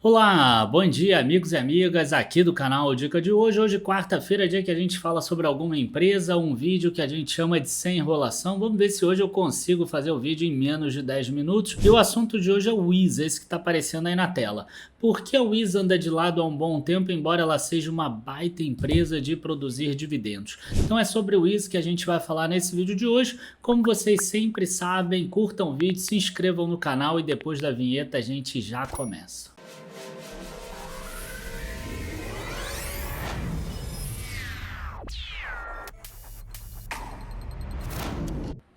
Olá, bom dia amigos e amigas aqui do canal Dica de Hoje. Hoje quarta-feira, dia que a gente fala sobre alguma empresa, um vídeo que a gente chama de sem enrolação. Vamos ver se hoje eu consigo fazer o vídeo em menos de 10 minutos. E o assunto de hoje é o Wiz, esse que está aparecendo aí na tela. Por que a Wiz anda de lado há um bom tempo, embora ela seja uma baita empresa de produzir dividendos? Então é sobre o Wiz que a gente vai falar nesse vídeo de hoje. Como vocês sempre sabem, curtam o vídeo, se inscrevam no canal e depois da vinheta a gente já começa.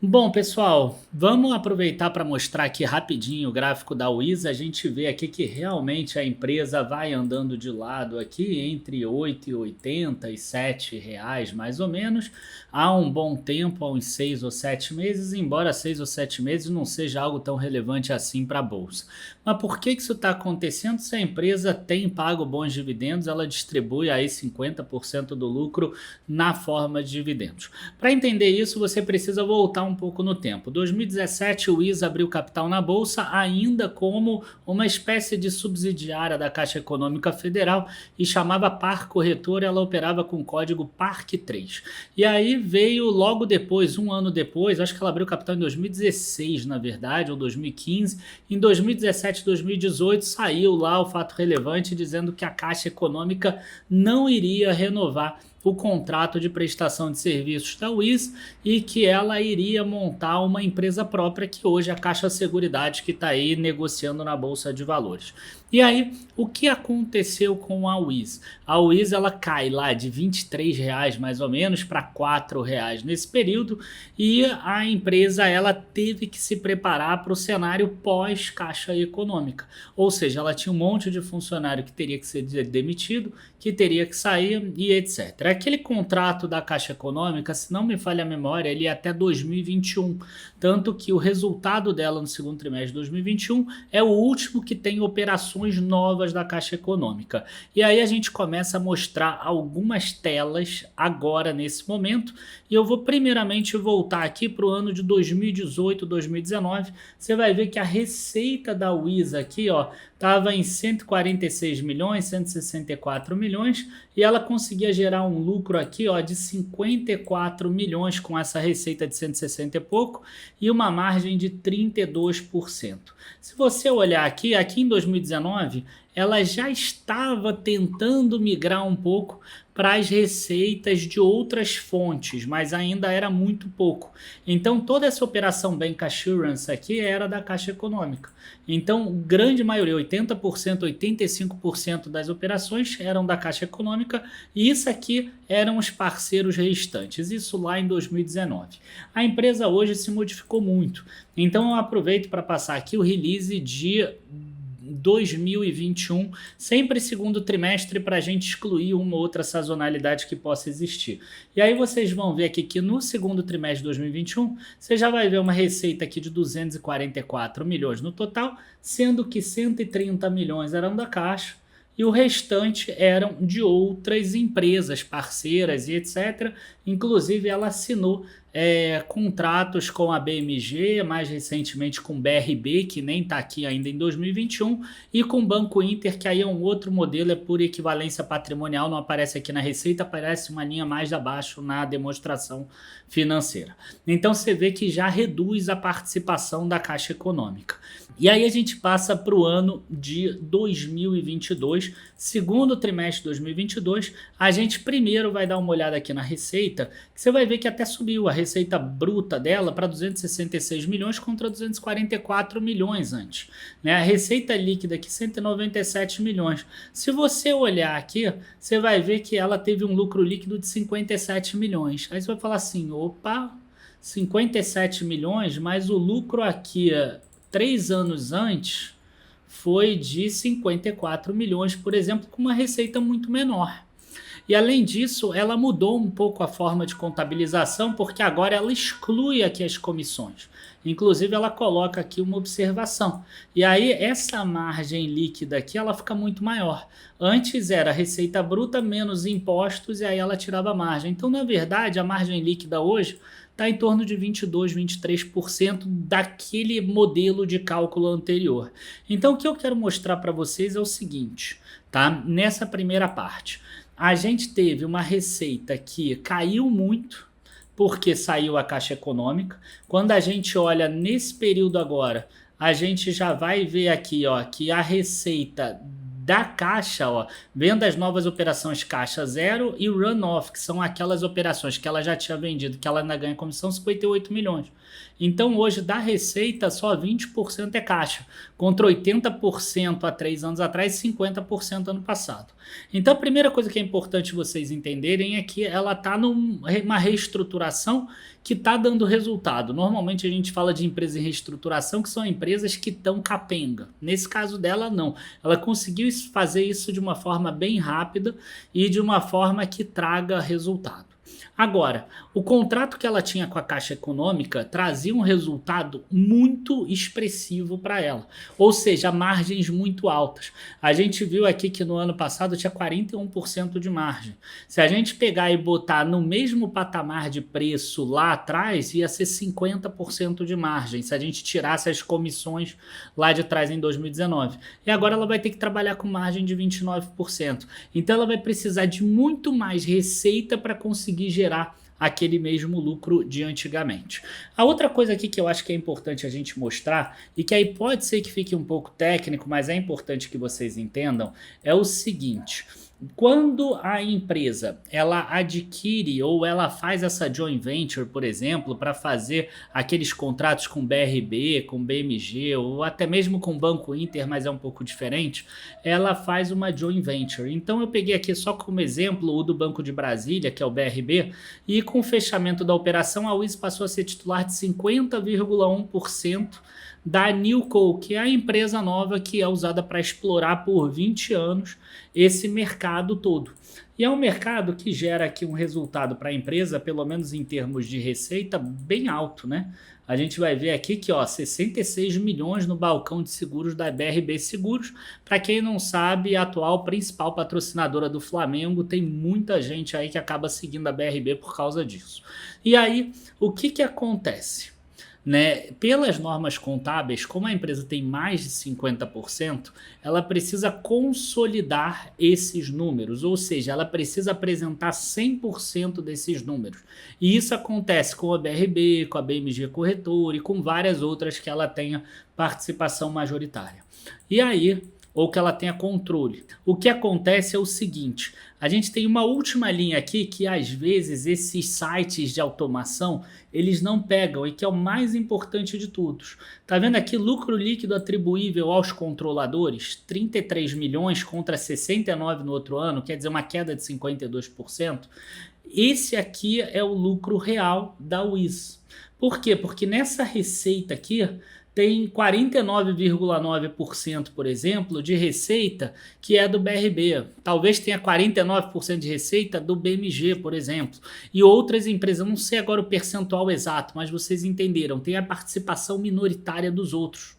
Bom, pessoal, vamos aproveitar para mostrar aqui rapidinho o gráfico da Wiz. A gente vê aqui que realmente a empresa vai andando de lado aqui entre 8,80 e R$ 7 mais ou menos há um bom tempo, há uns 6 ou 7 meses, embora 6 ou 7 meses não seja algo tão relevante assim para a Bolsa. Mas por que isso está acontecendo? Se a empresa tem pago bons dividendos, ela distribui aí 50% do lucro na forma de dividendos. Para entender isso, você precisa voltar um pouco no tempo. 2017, o Wiz abriu capital na Bolsa ainda como uma espécie de subsidiária da Caixa Econômica Federal e chamava Par Corretora. Ela operava com o código PARC3. E aí veio logo depois, um ano depois, acho que ela abriu capital em 2016, na verdade, ou 2015. Em 2017, 2018, saiu lá o fato relevante dizendo que a Caixa Econômica não iria renovar o contrato de prestação de serviços da Wiz e que ela iria montar uma empresa própria, que hoje é a Caixa Seguridade, que está aí negociando na Bolsa de Valores. E aí, o que aconteceu com a Wiz? A Wiz ela cai lá de R$ 23 mais ou menos para R$ 4 nesse período, e a empresa ela teve que se preparar para o cenário pós-Caixa Econômica. Ou seja, ela tinha um monte de funcionário que teria que ser demitido, que teria que sair e etc. Aquele contrato da Caixa Econômica, se não me falha a memória, ele é até 2021, tanto que o resultado dela no segundo trimestre de 2021 é o último que tem operações novas da Caixa Econômica. E aí a gente começa a mostrar algumas telas agora nesse momento, e eu vou primeiramente voltar aqui para o ano de 2018, 2019. Você vai ver que a receita da Wiz aqui, ó, estava em 146 milhões, 164 milhões, e ela conseguia gerar um lucro aqui, ó, de 54 milhões com essa receita de 160 e pouco e uma margem de 32%. Se você olhar aqui em 2019, ela já estava tentando migrar um pouco para as receitas de outras fontes, mas ainda era muito pouco. Então toda essa operação Bank Assurance aqui era da Caixa Econômica. Então grande maioria, 80%, 85% das operações eram da Caixa Econômica, e isso aqui eram os parceiros restantes, isso lá em 2019. A empresa hoje se modificou muito, então eu aproveito para passar aqui o release de 2021, sempre segundo trimestre, para a gente excluir uma ou outra sazonalidade que possa existir. E aí vocês vão ver aqui que no segundo trimestre de 2021, você já vai ver uma receita aqui de 244 milhões no total, sendo que 130 milhões eram da Caixa e o restante eram de outras empresas parceiras e etc. Inclusive ela assinou contratos com a BMG, mais recentemente com BRB, que nem está aqui ainda em 2021, e com o Banco Inter, que aí é um outro modelo, é por equivalência patrimonial, não aparece aqui na receita, aparece uma linha mais abaixo na demonstração financeira. Então você vê que já reduz a participação da Caixa Econômica. E aí a gente passa para o ano de 2022, segundo trimestre de 2022, a gente primeiro vai dar uma olhada aqui na receita, que você vai ver que até subiu a receita bruta dela para 266 milhões contra 244 milhões antes. Né? A receita líquida aqui 197 milhões. Se você olhar aqui, você vai ver que ela teve um lucro líquido de 57 milhões. Aí você vai falar assim, opa, 57 milhões, mas o lucro aqui 3 anos antes foi de 54 milhões, por exemplo, com uma receita muito menor. E além disso, ela mudou um pouco a forma de contabilização, porque agora ela exclui aqui as comissões. Inclusive ela coloca aqui uma observação. E aí essa margem líquida aqui ela fica muito maior. Antes era receita bruta menos impostos e aí ela tirava a margem. Então na verdade a margem líquida hoje está em torno de 22, 23% daquele modelo de cálculo anterior. Então, o que eu quero mostrar para vocês é o seguinte, tá? Nessa primeira parte, a gente teve uma receita que caiu muito, porque saiu a Caixa Econômica. Quando a gente olha nesse período agora, a gente já vai ver aqui, ó, que a receita da Caixa, ó, vendo as novas operações Caixa Zero e Runoff, que são aquelas operações que ela já tinha vendido, que ela ainda ganha comissão, 58 milhões. Então hoje da receita só 20% é Caixa, contra 80% há 3 anos atrás e 50% ano passado. Então a primeira coisa que é importante vocês entenderem é que ela está numa reestruturação que está dando resultado. Normalmente a gente fala de empresas em reestruturação que são empresas que estão capenga. Nesse caso dela, não. Ela conseguiu fazer isso de uma forma bem rápida e de uma forma que traga resultado. Agora, o contrato que ela tinha com a Caixa Econômica trazia um resultado muito expressivo para ela, ou seja, margens muito altas. A gente viu aqui que no ano passado tinha 41% de margem. Se a gente pegar e botar no mesmo patamar de preço lá atrás, ia ser 50% de margem, se a gente tirasse as comissões lá de trás em 2019. E agora ela vai ter que trabalhar com margem de 29%. Então ela vai precisar de muito mais receita para conseguir gerar aquele mesmo lucro de antigamente. A outra coisa aqui que eu acho que é importante a gente mostrar, e que aí pode ser que fique um pouco técnico, mas é importante que vocês entendam, é o seguinte: quando a empresa ela adquire ou ela faz essa joint venture, por exemplo, para fazer aqueles contratos com BRB, com BMG ou até mesmo com Banco Inter, mas é um pouco diferente, ela faz uma joint venture. Então eu peguei aqui só como exemplo o do Banco de Brasília, que é o BRB, e com o fechamento da operação a Wiz passou a ser titular de 50,1% da Newco, que é a empresa nova que é usada para explorar por 20 anos esse mercado todo. E é um mercado que gera aqui um resultado para a empresa, pelo menos em termos de receita, bem alto, né? A gente vai ver aqui que, ó, 66 milhões no balcão de seguros da BRB Seguros. Para quem não sabe, a atual principal patrocinadora do Flamengo, tem muita gente aí que acaba seguindo a BRB por causa disso. E aí, o que acontece? Né? Pelas normas contábeis, como a empresa tem mais de 50%, ela precisa consolidar esses números, ou seja, ela precisa apresentar 100% desses números. E isso acontece com a BRB, com a BMG Corretora e com várias outras que ela tenha participação majoritária. E aí, ou que ela tenha controle. O que acontece é o seguinte: a gente tem uma última linha aqui que às vezes esses sites de automação eles não pegam e que é o mais importante de todos. Tá vendo aqui lucro líquido atribuível aos controladores? 33 milhões contra 69 no outro ano, quer dizer uma queda de 52%. Esse aqui é o lucro real da Wiz. Por quê? Porque nessa receita aqui tem 49,9%, por exemplo, de receita que é do BRB. Talvez tenha 49% de receita do BMG, por exemplo. E outras empresas, eu não sei agora o percentual exato, mas vocês entenderam, tem a participação minoritária dos outros.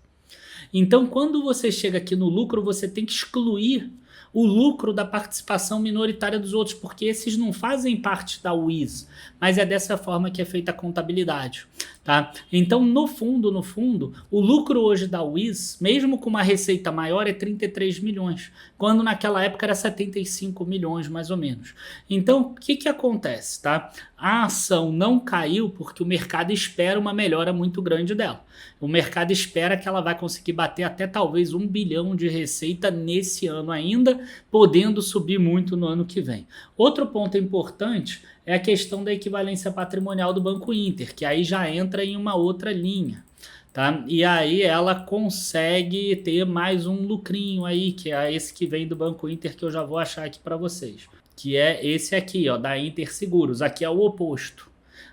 Então, quando você chega aqui no lucro, você tem que excluir o lucro da participação minoritária dos outros, porque esses não fazem parte da Wiz, mas é dessa forma que é feita a contabilidade. Tá? Então, no fundo, o lucro hoje da Wiz, mesmo com uma receita maior, é 33 milhões, quando naquela época era 75 milhões, mais ou menos. Então, o que acontece? Tá? A ação não caiu porque o mercado espera uma melhora muito grande dela. O mercado espera que ela vai conseguir bater até talvez 1 bilhão de receita nesse ano ainda, podendo subir muito no ano que vem. Outro ponto importante é a questão da equivalência patrimonial do Banco Inter, que aí já entra em uma outra linha. Tá? E aí ela consegue ter mais um lucrinho aí, que é esse que vem do Banco Inter, que eu já vou achar aqui para vocês. Que é esse aqui, ó, da Inter Seguros. Aqui é o oposto.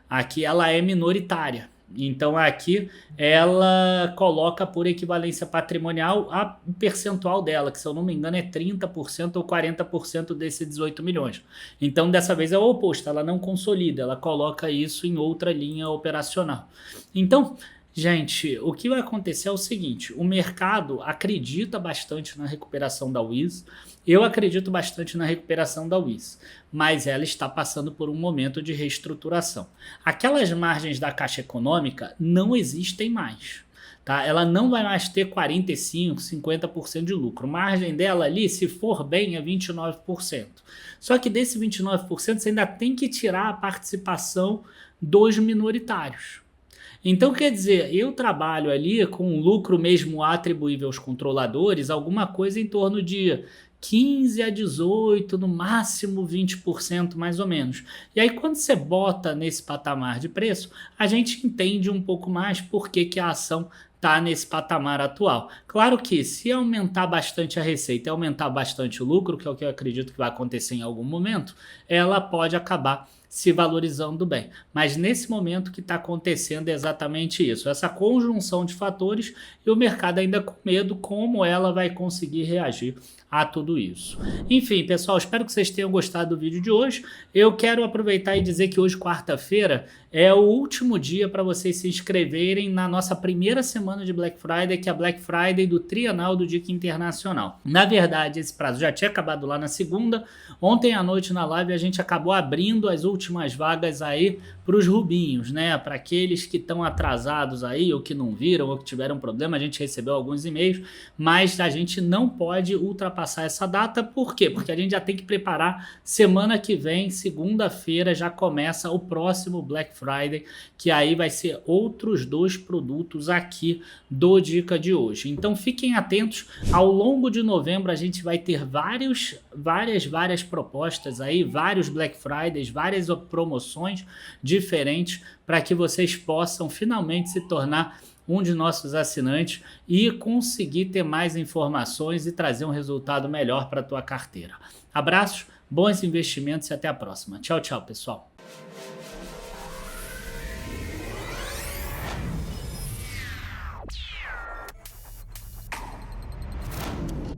Aqui ela é minoritária. Então aqui ela coloca por equivalência patrimonial o percentual dela, que se eu não me engano é 30% ou 40% desses 18 milhões. Então dessa vez é o oposto, ela não consolida, ela coloca isso em outra linha operacional. Então, Gente, o que vai acontecer é o seguinte: o mercado acredita bastante na recuperação da Wiz, eu acredito bastante na recuperação da Wiz, mas ela está passando por um momento de reestruturação. Aquelas margens da Caixa Econômica não existem mais. Tá? Ela não vai mais ter 45%, 50% de lucro. Margem dela ali, se for bem, é 29%. Só que desse 29% você ainda tem que tirar a participação dos minoritários. Então, quer dizer, eu trabalho ali com um lucro mesmo atribuível aos controladores, alguma coisa em torno de 15 a 18, no máximo 20% mais ou menos. E aí quando você bota nesse patamar de preço, a gente entende um pouco mais por que a ação está nesse patamar atual. Claro que se aumentar bastante a receita e aumentar bastante o lucro, que é o que eu acredito que vai acontecer em algum momento, ela pode acabar se valorizando bem. Mas nesse momento que está acontecendo é exatamente isso, essa conjunção de fatores e o mercado ainda com medo como ela vai conseguir reagir a tudo isso. Enfim, pessoal, espero que vocês tenham gostado do vídeo de hoje. Eu quero aproveitar e dizer que hoje, quarta-feira, é o último dia para vocês se inscreverem na nossa primeira semana de Black Friday, que é a Black Friday do Trienal do Dica Internacional. Na verdade, esse prazo já tinha acabado lá na segunda. Ontem à noite na live a gente acabou abrindo as últimas vagas aí para os rubinhos, né? Para aqueles que estão atrasados aí, ou que não viram, ou que tiveram problema. A gente recebeu alguns e-mails, mas a gente não pode ultrapassar essa data. Por quê? Porque a gente já tem que preparar semana que vem, segunda-feira, já começa o próximo Black Friday, que aí vai ser outros 2 produtos aqui do Dica de hoje. Então fiquem atentos, ao longo de novembro a gente vai ter várias propostas aí, vários Black Fridays, várias promoções diferentes para que vocês possam finalmente se tornar um de nossos assinantes e conseguir ter mais informações e trazer um resultado melhor para a tua carteira. Abraços, bons investimentos e até a próxima. Tchau, tchau, pessoal.